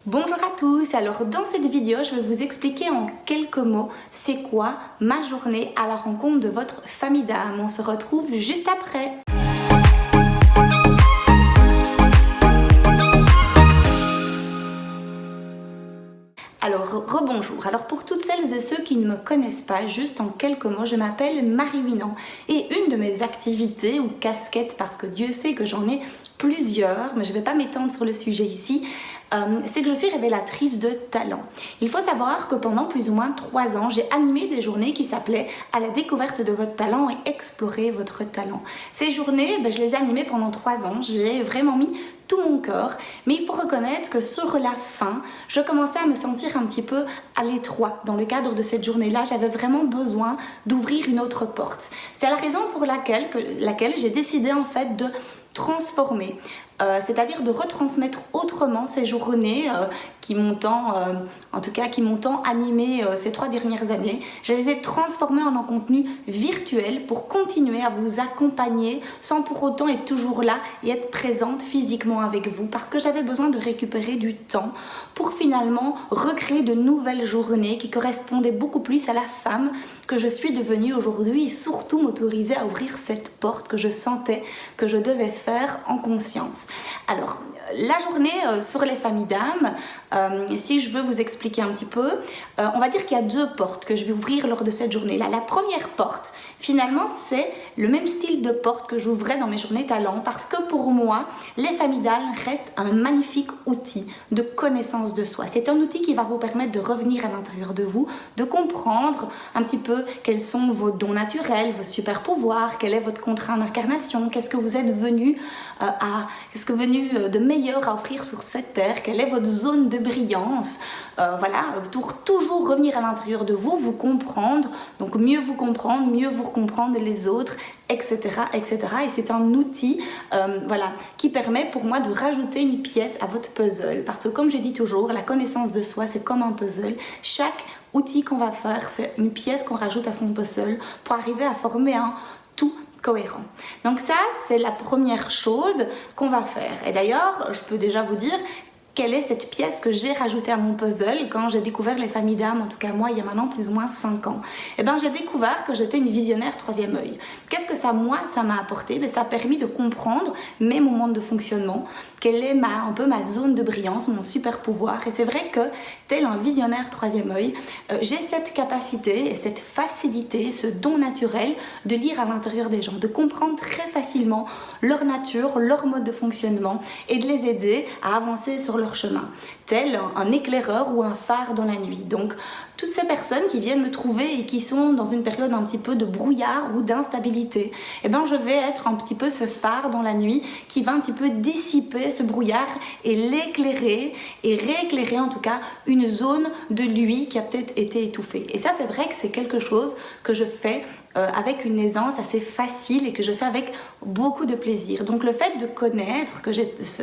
Bonjour à tous, alors dans cette vidéo je vais vous expliquer en quelques mots c'est quoi ma journée à la rencontre de votre famille d'âme. On se retrouve juste après. Alors, rebonjour. Alors pour toutes celles et ceux qui ne me connaissent pas, juste en quelques mots, je m'appelle Marie Winan et une de mes activités ou casquettes, parce que Dieu sait que j'en ai plusieurs, mais je ne vais pas m'étendre sur le sujet ici, c'est que je suis révélatrice de talent. Il faut savoir que pendant plus ou moins 3 ans, j'ai animé des journées qui s'appelaient « À la découverte de votre talent et explorer votre talent ». Ces journées, je les ai animées pendant 3 ans, j'ai vraiment mis tout mon cœur, mais il faut reconnaître que sur la fin, je commençais à me sentir un petit peu à l'étroit. Dans le cadre de cette journée-là, j'avais vraiment besoin d'ouvrir une autre porte. C'est la raison pour laquelle j'ai décidé en fait de transformer, c'est-à-dire de retransmettre autrement ces journées qui m'ont tant animé ces 3 dernières années. Je les ai transformées en un contenu virtuel pour continuer à vous accompagner sans pour autant être toujours là et être présente physiquement avec vous, parce que j'avais besoin de récupérer du temps pour finalement recréer de nouvelles journées qui correspondaient beaucoup plus à la femme que je suis devenue aujourd'hui et surtout m'autoriser à ouvrir cette porte que je sentais que je devais faire en conscience. Alors, la journée sur les familles d'âme, si je veux vous expliquer un petit peu, on va dire qu'il y a 2 portes que je vais ouvrir lors de cette journée-là. La première porte, finalement, c'est le même style de porte que j'ouvrais dans mes journées talents, parce que pour moi, les familles d'âme restent un magnifique outil de connaissance de soi. C'est un outil qui va vous permettre de revenir à l'intérieur de vous, de comprendre un petit peu quels sont vos dons naturels, vos super pouvoirs, quel est votre contrat en incarnation, qu'est-ce que vous êtes venu de meilleur à offrir sur cette terre, quelle est votre zone de brillance, voilà, pour toujours revenir à l'intérieur de vous, vous comprendre, donc mieux vous comprendre les autres, etc. etc. Et c'est un outil voilà, qui permet pour moi de rajouter une pièce à votre puzzle, parce que comme je dis toujours, la connaissance de soi c'est comme un puzzle. Chaque outil qu'on va faire, c'est une pièce qu'on rajoute à son puzzle pour arriver à former un tout cohérent. Donc ça, c'est la première chose qu'on va faire. Et d'ailleurs, je peux déjà vous dire quelle est cette pièce que j'ai rajoutée à mon puzzle quand j'ai découvert les familles d'âme, en tout cas moi, il y a maintenant plus ou moins 5 ans. Et bien, j'ai découvert que j'étais une visionnaire 3e œil. Qu'est-ce que ça, moi, ça m'a apporté? Ça a permis de comprendre mes moments de fonctionnement, quelle est un peu ma zone de brillance, mon super pouvoir. Et c'est vrai que, tel un visionnaire 3e œil, j'ai cette capacité et cette facilité, ce don naturel de lire à l'intérieur des gens, de comprendre très facilement leur nature, leur mode de fonctionnement et de les aider à avancer sur leur chemin, tel un éclaireur ou un phare dans la nuit. Donc, toutes ces personnes qui viennent me trouver et qui sont dans une période un petit peu de brouillard ou d'instabilité, je vais être un petit peu ce phare dans la nuit qui va un petit peu dissiper ce brouillard et l'éclairer et rééclairer en tout cas une zone de lui qui a peut-être été étouffée. Et ça, c'est vrai que c'est quelque chose que je fais avec une aisance assez facile et que je fais avec beaucoup de plaisir. Donc le fait de connaître,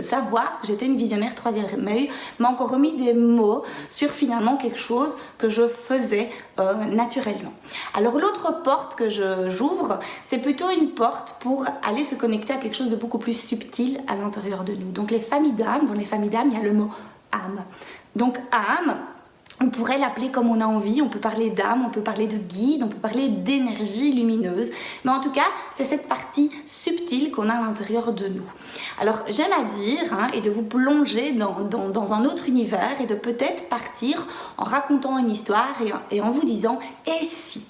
savoir que j'étais une visionnaire 3e œil m'a encore remis des mots sur finalement quelque chose que je faisais naturellement. Alors l'autre porte que j'ouvre, c'est plutôt une porte pour aller se connecter à quelque chose de beaucoup plus subtil à l'intérieur de nous. Donc les familles d'âme, dans les familles d'âme, il y a le mot âme. Donc âme, on pourrait l'appeler comme on a envie, on peut parler d'âme, on peut parler de guide, on peut parler d'énergie lumineuse, mais en tout cas, c'est cette partie subtile qu'on a à l'intérieur de nous. Alors, j'aime à dire, et de vous plonger dans un autre univers et de peut-être partir en racontant une histoire et en vous disant « et si ?»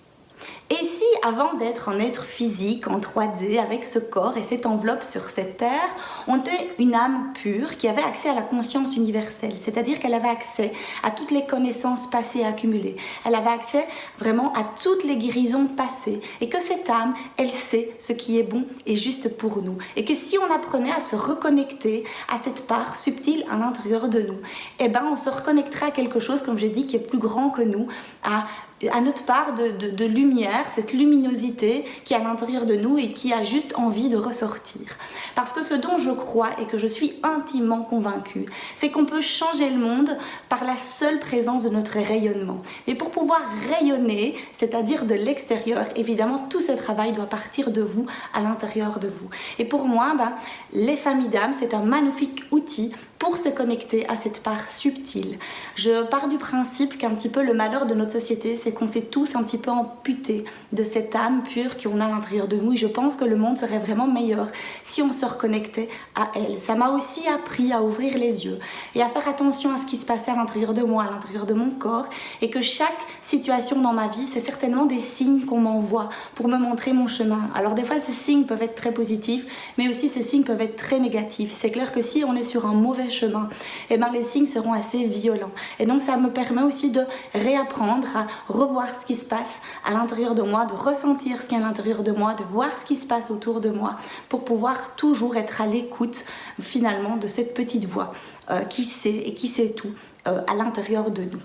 Et si, avant d'être un être physique en 3D avec ce corps et cette enveloppe sur cette terre, on était une âme pure qui avait accès à la conscience universelle, c'est-à-dire qu'elle avait accès à toutes les connaissances passées et accumulées, elle avait accès vraiment à toutes les guérisons passées, et que cette âme, elle sait ce qui est bon et juste pour nous, et que si on apprenait à se reconnecter à cette part subtile à l'intérieur de nous, on se reconnecterait à quelque chose, comme j'ai dit, qui est plus grand que nous, à notre part de lumière, cette luminosité qui est à l'intérieur de nous et qui a juste envie de ressortir. Parce que ce dont je crois et que je suis intimement convaincue, c'est qu'on peut changer le monde par la seule présence de notre rayonnement. Mais pour pouvoir rayonner, c'est-à-dire de l'extérieur, évidemment, tout ce travail doit partir de vous, à l'intérieur de vous. Et pour moi, les familles d'âme, c'est un magnifique outil pour se connecter à cette part subtile. Je pars du principe qu'un petit peu le malheur de notre société, c'est qu'on s'est tous un petit peu amputés de cette âme pure qu'on a à l'intérieur de nous. Et je pense que le monde serait vraiment meilleur si on se reconnectait à elle. Ça m'a aussi appris à ouvrir les yeux et à faire attention à ce qui se passait à l'intérieur de moi, à l'intérieur de mon corps, et que chaque situation dans ma vie, c'est certainement des signes qu'on m'envoie pour me montrer mon chemin. Alors des fois, ces signes peuvent être très positifs, mais aussi ces signes peuvent être très négatifs. C'est clair que si on est sur un mauvais chemin, eh ben, les signes seront assez violents. Et donc ça me permet aussi de réapprendre à revoir ce qui se passe à l'intérieur de moi, de ressentir ce qu'il y a à l'intérieur de moi, de voir ce qui se passe autour de moi, pour pouvoir toujours être à l'écoute finalement de cette petite voix qui sait et qui sait tout à l'intérieur de nous.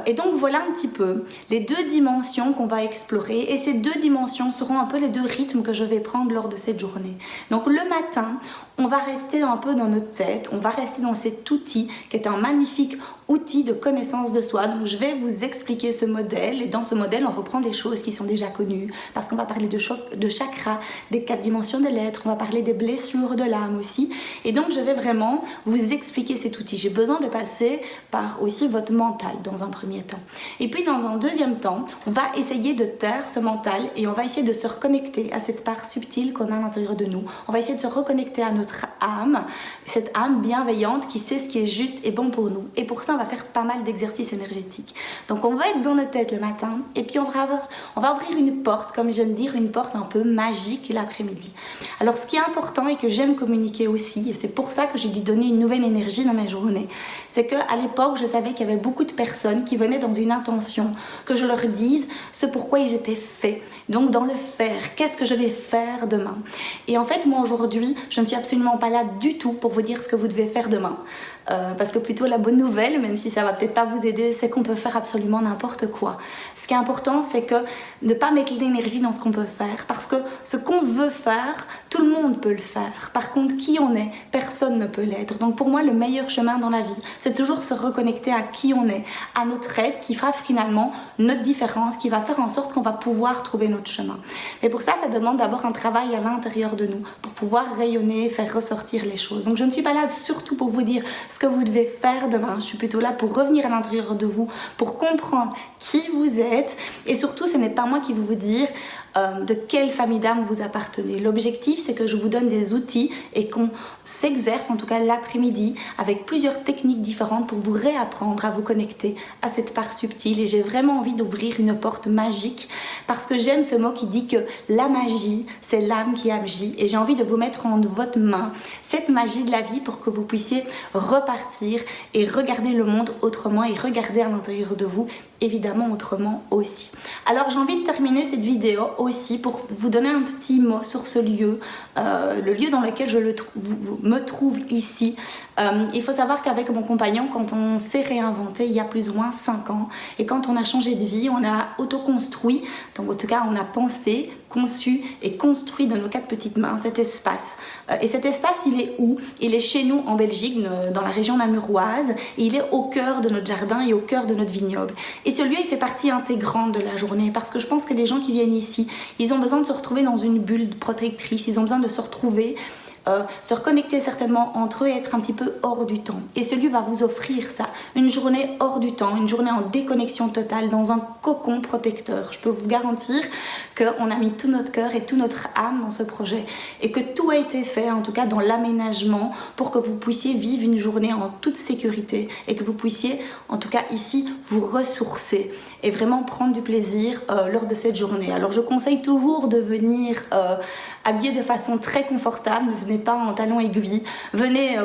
Et donc voilà un petit peu les deux dimensions qu'on va explorer, et ces deux dimensions seront un peu les deux rythmes que je vais prendre lors de cette journée. Donc le matin, on va rester un peu dans notre tête, on va rester dans cet outil qui est un magnifique outil de connaissance de soi. Donc je vais vous expliquer ce modèle, et dans ce modèle on reprend des choses qui sont déjà connues, parce qu'on va parler de chakras, des 4 dimensions de l'être, on va parler des blessures de l'âme aussi, et donc je vais vraiment vous expliquer cet outil. J'ai besoin de passer par aussi votre mental dans un premier temps, et puis dans un deuxième temps on va essayer de taire ce mental et on va essayer de se reconnecter à cette part subtile qu'on a à l'intérieur de nous. On va essayer de se reconnecter à notre âme, cette âme bienveillante qui sait ce qui est juste et bon pour nous, et pour ça on va faire pas mal d'exercices énergétiques. Donc on va être dans notre tête le matin, et puis on va ouvrir une porte, comme je viens de dire, une porte un peu magique l'après-midi. Alors ce qui est important et que j'aime communiquer aussi, et c'est pour ça que j'ai dû donner une nouvelle énergie dans ma journée, c'est qu'à l'époque je savais qu'il y avait beaucoup de personnes qui venaient dans une intention, que je leur dise ce pourquoi ils étaient faits. Donc dans le faire, qu'est-ce que je vais faire demain? Et en fait moi aujourd'hui, je ne suis absolument pas là du tout pour vous dire ce que vous devez faire demain. Parce que plutôt la bonne nouvelle, même si ça va peut-être pas vous aider, c'est qu'on peut faire absolument n'importe quoi. Ce qui est important, c'est que ne pas mettre l'énergie dans ce qu'on peut faire, parce que ce qu'on veut faire, tout le monde peut le faire. Par contre, qui on est, personne ne peut l'être. Donc pour moi, le meilleur chemin dans la vie, c'est toujours se reconnecter à qui on est, à notre être, qui fera finalement notre différence, qui va faire en sorte qu'on va pouvoir trouver notre chemin. Mais pour ça, ça demande d'abord un travail à l'intérieur de nous, pour pouvoir rayonner, faire ressortir les choses. Donc je ne suis pas là surtout pour vous dire ce que vous devez faire demain. Je suis plutôt là pour revenir à l'intérieur de vous, pour comprendre qui vous êtes, et surtout ce n'est pas moi qui vais vous dire de quelle famille d'âme vous appartenez. L'objectif, c'est que je vous donne des outils et qu'on s'exerce, en tout cas l'après-midi, avec plusieurs techniques différentes pour vous réapprendre à vous connecter à cette part subtile. Et j'ai vraiment envie d'ouvrir une porte magique, parce que j'aime ce mot qui dit que la magie, c'est l'âme qui agit, et j'ai envie de vous mettre en votre main cette magie de la vie pour que vous puissiez repartir et regarder le monde autrement, et regarder à l'intérieur de vous évidemment autrement aussi. Alors j'ai envie de terminer cette vidéo aussi pour vous donner un petit mot sur ce lieu, le lieu dans lequel je me trouve ici. Il faut savoir qu'avec mon compagnon, quand on s'est réinventé il y a plus ou moins 5 ans, et quand on a changé de vie, on a autoconstruit, donc en tout cas on a pensé, conçu et construit de nos 4 petites mains cet espace. Et cet espace, il est où? Il est chez nous en Belgique, dans la région namuroise, et il est au cœur de notre jardin et au cœur de notre vignoble. Et ce lieu, il fait partie intégrante de la journée, parce que je pense que les gens qui viennent ici, ils ont besoin de se retrouver dans une bulle protectrice, ils ont besoin de se retrouver, se reconnecter certainement entre eux et être un petit peu hors du temps. Et ce lieu va vous offrir ça, une journée hors du temps, une journée en déconnexion totale, dans un cocon protecteur. Je peux vous garantir qu'on a mis tout notre cœur et toute notre âme dans ce projet, et que tout a été fait, en tout cas dans l'aménagement, pour que vous puissiez vivre une journée en toute sécurité, et que vous puissiez, en tout cas ici, vous ressourcer et vraiment prendre du plaisir lors de cette journée. Alors je conseille toujours de venir habillé de façon très confortable, ne venez pas en talons aiguilles, venez,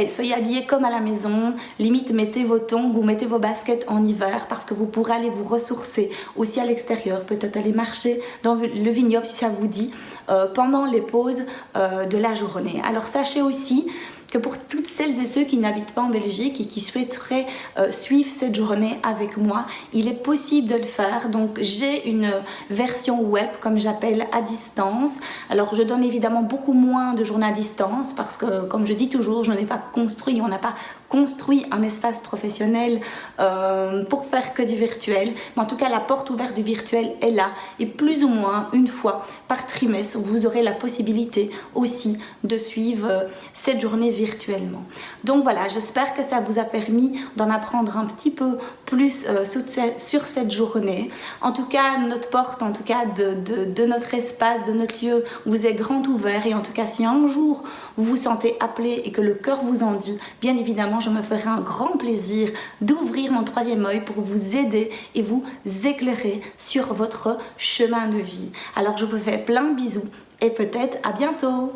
soyez habillés comme à la maison, limite mettez vos tongs ou mettez vos baskets en hiver, parce que vous pourrez aller vous ressourcer aussi à l'extérieur, peut-être aller marcher dans le vignoble si ça vous dit, pendant les pauses de la journée. Alors sachez aussi que pour toutes celles et ceux qui n'habitent pas en Belgique et qui souhaiteraient suivre cette journée avec moi, il est possible de le faire. Donc j'ai une version web, comme j'appelle, à distance. Alors je donne évidemment beaucoup moins de journées à distance, parce que comme je dis toujours, je n'ai pas construit, on n'a pas construit un espace professionnel pour faire que du virtuel. Mais en tout cas, la porte ouverte du virtuel est là. Et plus ou moins une fois par trimestre, vous aurez la possibilité aussi de suivre cette journée virtuellement. Donc voilà, j'espère que ça vous a permis d'en apprendre un petit peu plus sur cette journée. En tout cas, notre porte, en tout cas de notre espace, de notre lieu, vous est grand ouvert. Et en tout cas, si un jour vous vous sentez appelé et que le cœur vous en dit, bien évidemment, je me ferai un grand plaisir d'ouvrir mon troisième œil pour vous aider et vous éclairer sur votre chemin de vie. Alors, je vous fais plein de bisous et peut-être à bientôt.